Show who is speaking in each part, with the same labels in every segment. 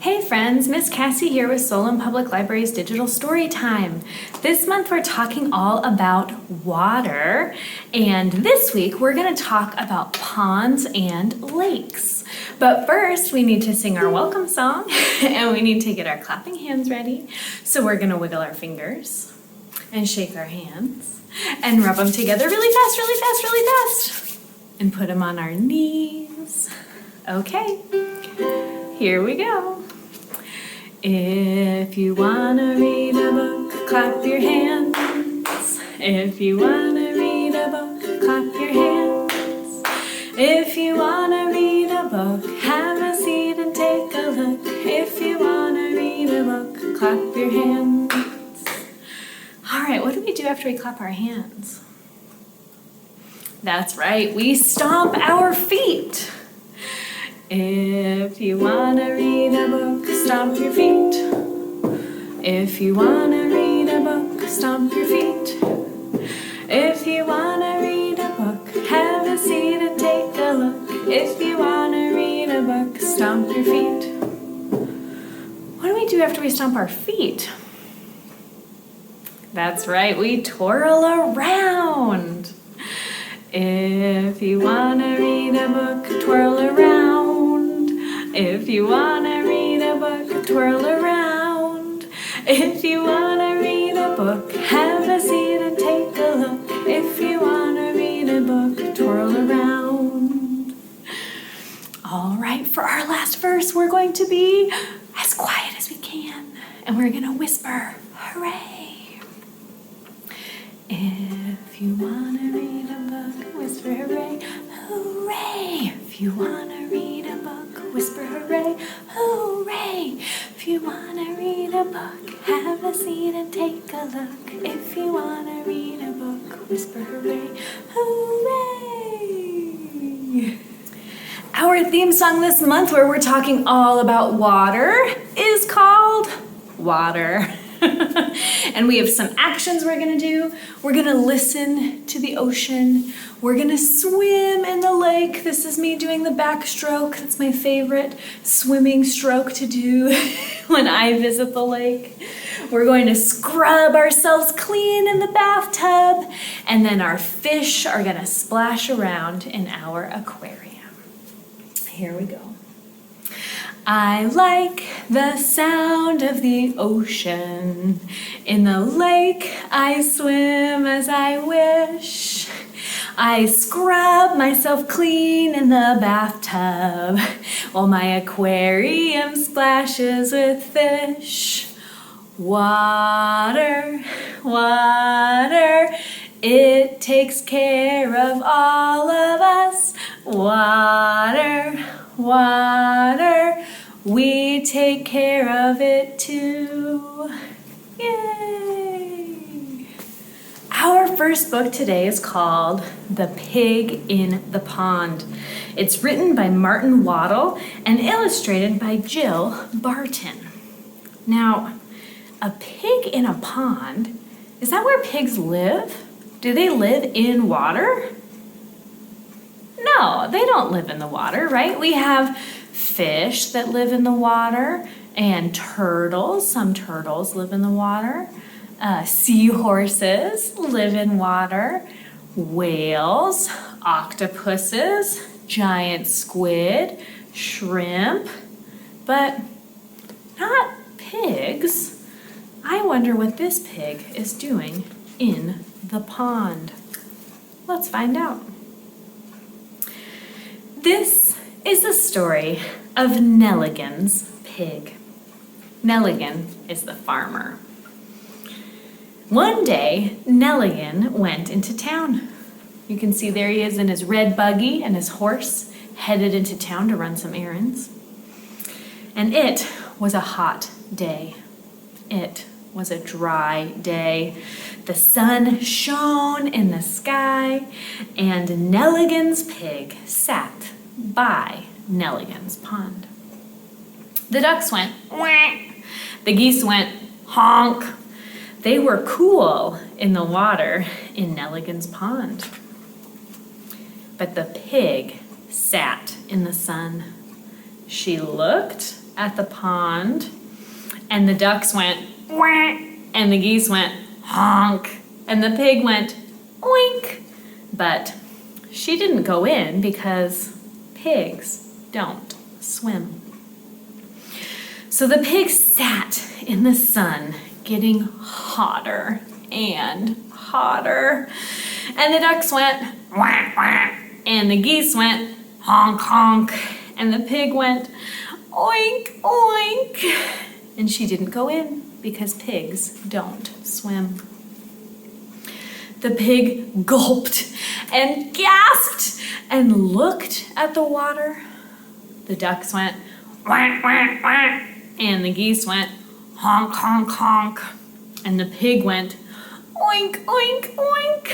Speaker 1: Hey friends, Miss Cassie here with Solon Public Library's Digital Story Time. This month we're talking all about water, and this week we're going to talk about ponds and lakes. But first we need to sing our welcome song and we need to get our clapping hands ready. So we're going to wiggle our fingers and shake our hands and rub them together really fast, really fast, really fast, and put them on our knees. Okay, here we go. If you wanna read a book, clap your hands. If you wanna read a book, clap your hands. If you wanna read a book, have a seat and take a look. If you wanna read a book, clap your hands. All right, what do we do after we clap our hands? That's right, we stomp our feet. If you wanna read a book, stomp your feet. If you wanna read a book, stomp your feet. If you wanna read a book, have a seat and take a look. If you wanna read a book, stomp your feet. What do we do after we stomp our feet? That's right, we twirl around. If you wanna read a book, twirl around. If you wanna read a book, twirl around. If you wanna read a book, have a seat and take a look. If you wanna read a book, twirl around. All right, for our last verse, we're going to be as quiet as we can, and we're gonna whisper, hooray. If you wanna read a book, whisper hooray, hooray. If you wanna read a book, whisper hooray, hooray. If you wanna read a book, have a seat and take a look. If you wanna read a book, whisper hooray, hooray. Our theme song this month, where we're talking all about water, is called Water. And we have some actions we're gonna do. We're gonna listen to the ocean. We're gonna swim in the lake. This is me doing the backstroke. That's my favorite swimming stroke to do when I visit the lake. We're going to scrub ourselves clean in the bathtub, and then our fish are gonna splash around in our aquarium. Here we go. I like the sound of the ocean. In the lake I swim as I wish. I scrub myself clean in the bathtub while my aquarium splashes with fish. Water, water, it takes care of all of us. Water, water, we take care of it too. Yay! Our first book today is called The Pig in the Pond. It's written by Martin Waddell and illustrated by Jill Barton. Now, a pig in a pond, is that where pigs live? Do they live in water? No, they don't live in the water, right? We have fish that live in the water and turtles. Some turtles live in the water. Seahorses live in water. Whales, octopuses, giant squid, shrimp, but not pigs. I wonder what this pig is doing in the pond. Let's find out. This is the story of Nelligan's pig. Nelligan is the farmer. One day, Nelligan went into town. You can see there he is in his red buggy and his horse, headed into town to run some errands. And it was a hot day. It was a dry day. The sun shone in the sky, and Nelligan's pig sat by Nelligan's pond. The ducks went quack. The geese went honk. They were cool in the water in Nelligan's pond. But the pig sat in the sun. She looked at the pond, and the ducks went quack, and the geese went honk, and the pig went oink. But she didn't go in because pigs don't swim. So the pig sat in the sun, getting hotter and hotter. And the ducks went quack, quack, and the geese went honk, honk, and the pig went oink, oink. And she didn't go in because pigs don't swim. The pig gulped and gasped and looked at the water. The ducks went quack, quack, quack, and the geese went honk, honk, honk, and the pig went oink, oink, oink.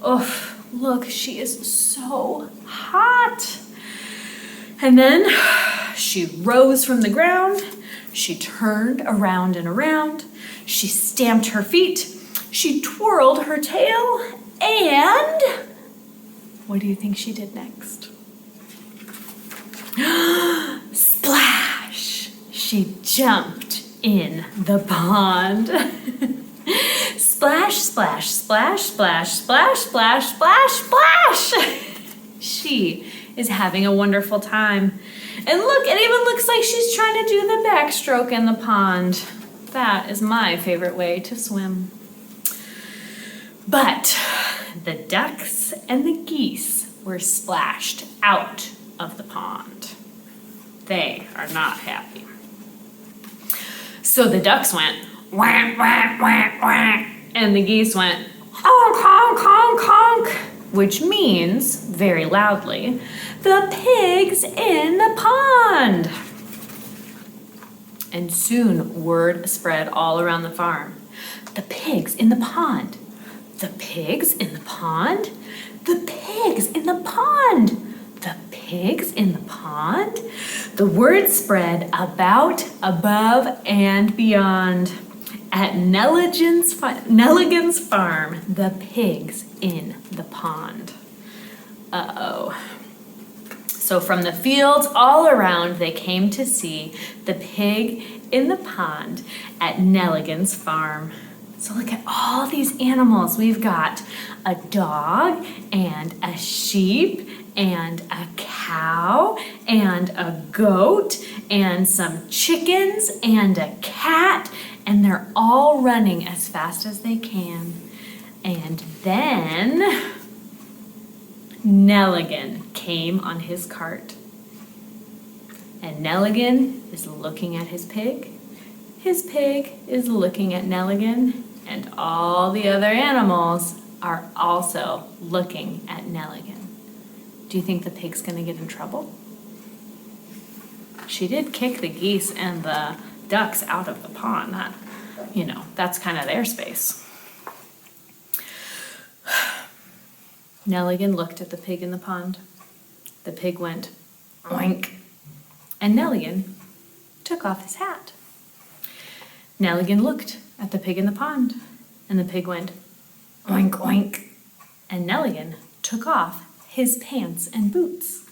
Speaker 1: Oh, look, she is so hot. And then she rose from the ground. She turned around and around. She stamped her feet. She twirled her tail. And what do you think she did next? Splash! She jumped in the pond. Splash, splash, splash, splash, splash, splash, splash, splash! She is having a wonderful time. And look, it even looks like she's trying to do the backstroke in the pond. That is my favorite way to swim. But the ducks and the geese were splashed out of the pond. They are not happy. So the ducks went quack, quack, quack, quack, and the geese went honk, honk, honk, honk, which means, very loudly, the pig's in the pond. And soon word spread all around the farm. The pig's in the pond. The pig's in the pond. The pig's in the pond. The pig's in the pond. The word spread about, above, and beyond. At Nelligan's farm, the pig's in the pond. Uh-oh. So from the fields all around, they came to see the pig in the pond at Nelligan's farm. So look at all these animals. We've got a dog and a sheep and a cow and a goat and some chickens and a cat, and they're all running as fast as they can. And then Nelligan came on his cart. And Nelligan is looking at his pig. His pig is looking at Nelligan, and all the other animals are also looking at Nelligan. Do you think the pig's going to get in trouble? She did kick the geese and the ducks out of the pond. That's kind of their space. Nelligan looked at the pig in the pond. The pig went oink, and Nelligan took off his hat. Nelligan looked at the pig in the pond, and the pig went oink, oink, and Nelligan took off his pants and boots.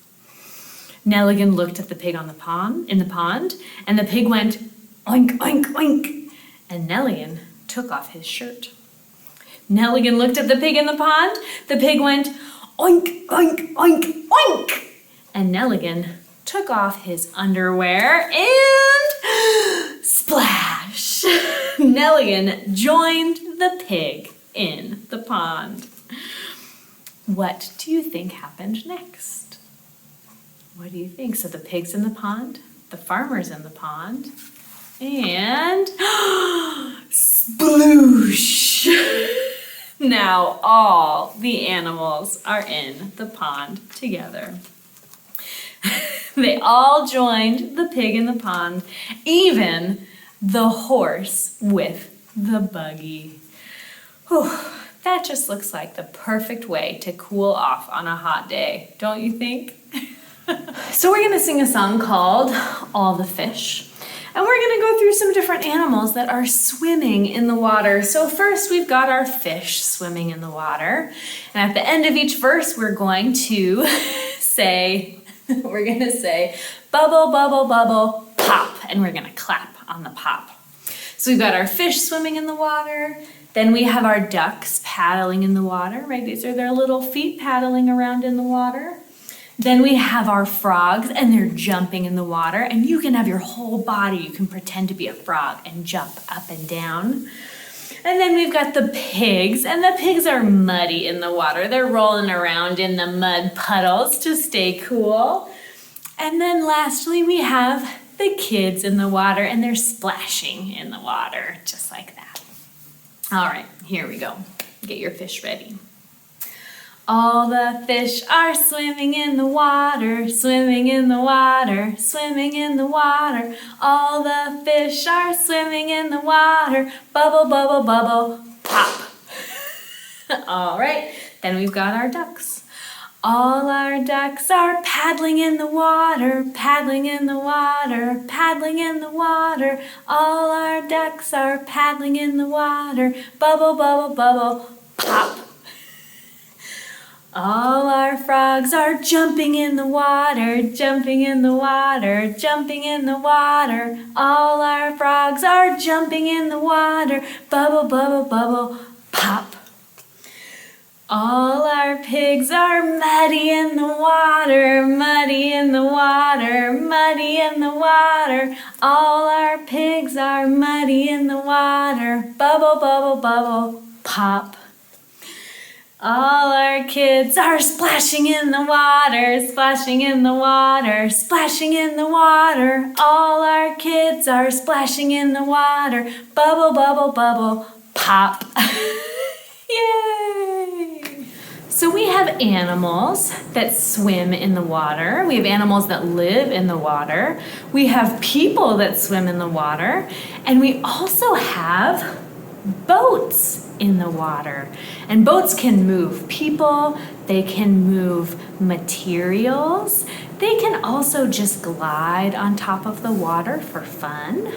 Speaker 1: Nelligan looked at the pig in the pond, and the pig went oink, oink, oink, and Nelligan took off his shirt. Nelligan looked at the pig in the pond, the pig went oink, oink, oink, oink, and Nelligan took off his underwear and splash! Nelligan joined the pig in the pond. What do you think happened next? What do you think? So the pig's in the pond, the farmer's in the pond, and sploosh! Now all the animals are in the pond together. They all joined the pig in the pond, even the horse with the buggy. Whew, that just looks like the perfect way to cool off on a hot day, don't you think? So we're going to sing a song called All the Fish. And we're going to go through some different animals that are swimming in the water. So first we've got our fish swimming in the water. And at the end of each verse we're going to say Bubble, bubble, bubble, pop. And we're gonna clap on the pop. So we've got our fish swimming in the water. Then we have our ducks paddling in the water, right? These are their little feet paddling around in the water. Then we have our frogs and they're jumping in the water, and you can have your whole body, you can pretend to be a frog and jump up and down. And then we've got the pigs, and the pigs are muddy in the water. They're rolling around in the mud puddles to stay cool. And then lastly, we have the kids in the water, and they're splashing in the water, just like that. All right, here we go. Get your fish ready. All the fish are swimming in the water, swimming in the water, swimming in the water. All the fish are swimming in the water, bubble, bubble, bubble, pop. All right, then we've got our ducks. All our ducks are paddling in the water, paddling in the water, paddling in the water. All our ducks are paddling in the water, bubble, bubble, bubble, pop. All our frogs are jumping in the water, jumping in the water, jumping in the water. All our frogs are jumping in the water, bubble, bubble, bubble, pop. All our pigs are muddy in the water, muddy in the water, muddy in the water. All our pigs are muddy in the water, bubble, bubble, bubble, pop. All our kids are splashing in the water, splashing in the water, splashing in the water. All our kids are splashing in the water, bubble, bubble, bubble, pop. Yay! So we have animals that swim in the water. We have animals that live in the water. We have people that swim in the water. And we also have boats in the water. And boats can move people, they can move materials, they can also just glide on top of the water for fun.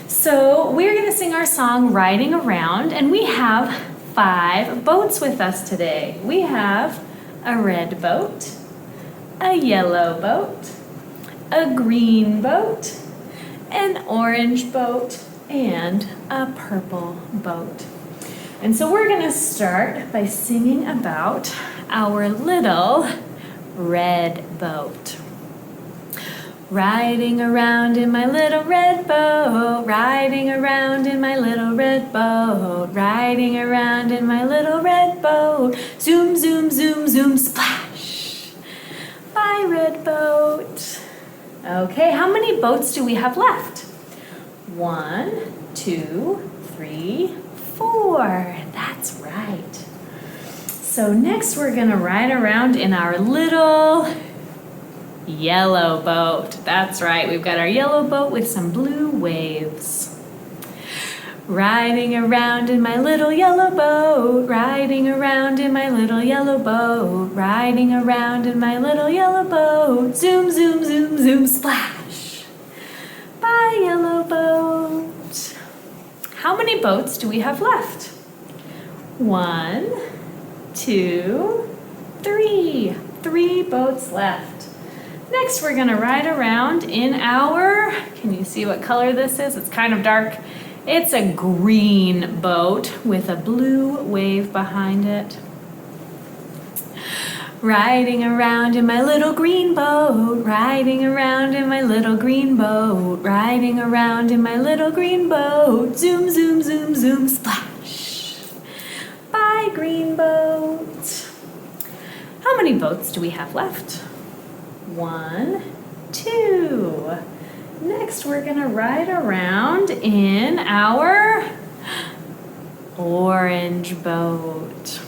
Speaker 1: So we're going to sing our song Riding Around, and we have 5 boats with us today. We have a red boat, a yellow boat, a green boat, an orange boat, and a purple boat. And so we're going to start by singing about our little red boat. Riding around in my little red boat, riding around in my little red boat, riding around in my little red boat, zoom, zoom, zoom, zoom, splash. Bye, red boat. Okay, how many boats do we have left? 1, 2, 3, 4. That's right. So next we're going to ride around in our little yellow boat. That's right. We've got our yellow boat with some blue waves. Riding around in my little yellow boat, riding around in my little yellow boat, riding around in my little yellow boat, zoom, zoom, zoom, zoom, splash. Bye, yellow boat. How many boats do we have left? 1, 2, 3. 3 boats left. Next, we're going to ride around in our, can you see what color this is? It's kind of dark. It's a green boat with a blue wave behind it. Riding around in my little green boat, riding around in my little green boat, riding around in my little green boat, zoom, zoom, zoom, zoom, splash. Bye, green boat. How many boats do we have left? 1, 2. Next, we're going to ride around in our orange boat.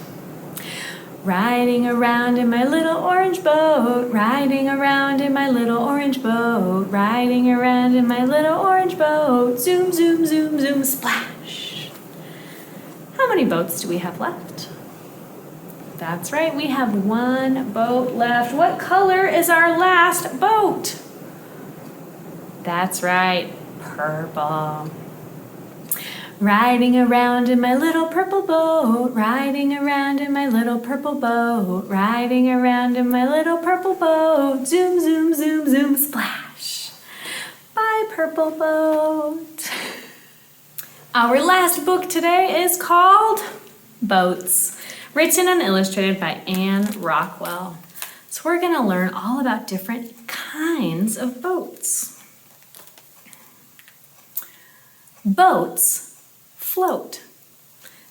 Speaker 1: Riding around in my little orange boat, riding around in my little orange boat, riding around in my little orange boat, zoom, zoom, zoom, zoom, splash. How many boats do we have left? That's right, we have 1 boat left. What color is our last boat? That's right, purple. Riding around in my little purple boat, riding around in my little purple boat, riding around in my little purple boat, zoom, zoom, zoom, zoom, splash. purple boat. Our last book today is called Boats, written and illustrated by Anne Rockwell. So we're going to learn all about different kinds of boats. Boats float.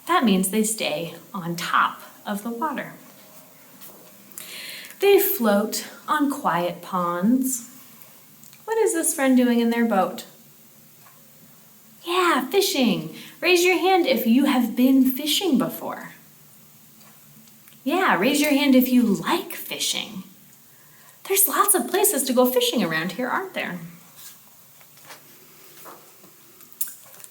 Speaker 1: That means they stay on top of the water. They float on quiet ponds. What is this friend doing in their boat? Yeah, fishing. Raise your hand if you have been fishing before. Yeah, raise your hand if you like fishing. There's lots of places to go fishing around here, aren't there?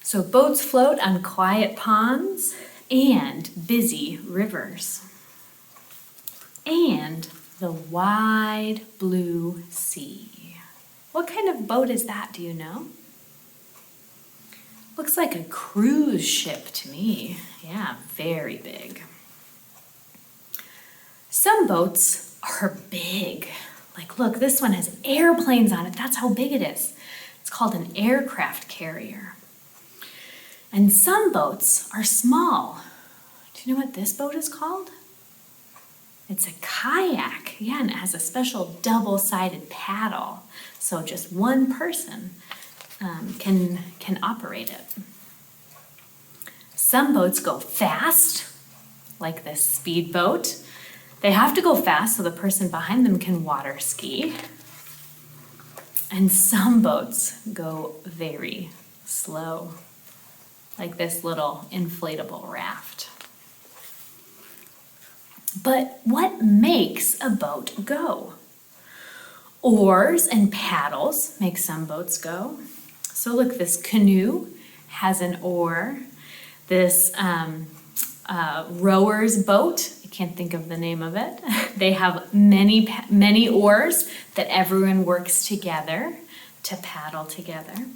Speaker 1: So boats float on quiet ponds and busy rivers. And the wide blue sea. What kind of boat is that, do you know? Looks like a cruise ship to me. Yeah, very big. Some boats are big. Like, look, this one has airplanes on it. That's how big it is. It's called an aircraft carrier. And some boats are small. Do you know what this boat is called? It's a kayak. Yeah, and it has a special double-sided paddle. So just one person can operate it. Some boats go fast, like this speedboat. They have to go fast so the person behind them can water ski. And some boats go very slow, like this little inflatable raft. But what makes a boat go? Oars and paddles make some boats go. So look, this canoe has an oar. This rower's boat, I can't think of the name of it. They have many oars that everyone works together to paddle together.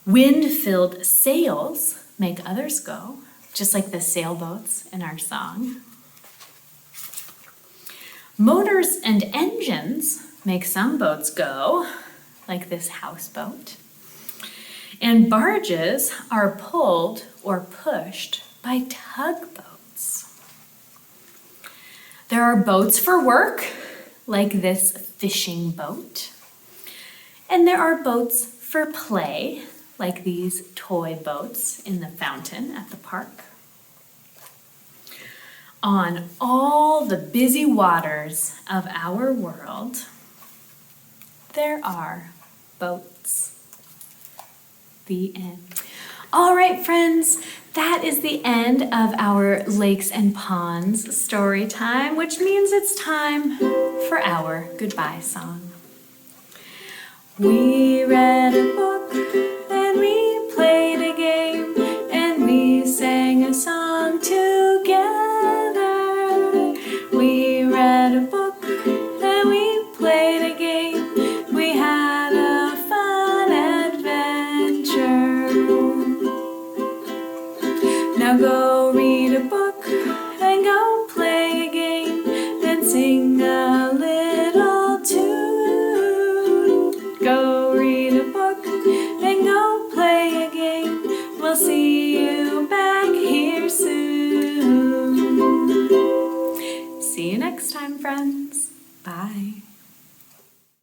Speaker 1: Wind-filled sails make others go, just like the sailboats in our song. Motors and engines make some boats go, like this houseboat. And barges are pulled or pushed by tugboats. There are boats for work, like this fishing boat. And there are boats for play, like these toy boats in the fountain at the park. On all the busy waters of our world, there are boats. The end. All right, friends, that is the end of our Lakes and Ponds story time, which means it's time for our goodbye song. We read a